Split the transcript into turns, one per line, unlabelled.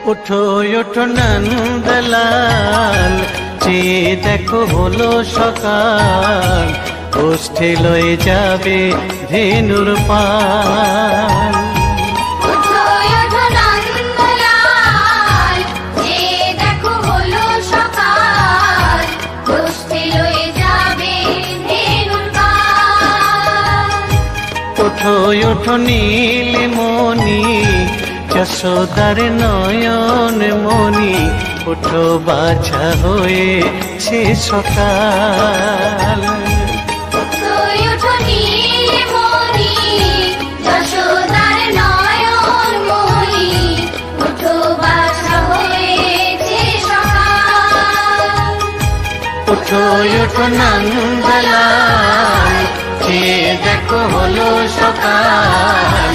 ওঠো ওঠো নন্দলাল, চেয়ে দেখো হলো সকাল, গোষ্ঠী লয়ে যাবে ধেনুর পাল।
ওঠো ওঠো নন্দলাল, চেয়ে দেখো হলো সকাল, গোষ্ঠী লয়ে যাবে ধেনুর পাল।
ওঠো ওঠো নীলমণি, যশোদার নয়ন মণি, ওঠো বাছা হয়েছে সকাল।
ওঠো ওঠো নীলমণি, যশোদার নয়ন মণি, ওঠো বাছা হয়েছে সকাল।
ওঠো ওঠো নন্দলাল, চেয়ে দেখো হলো সকাল,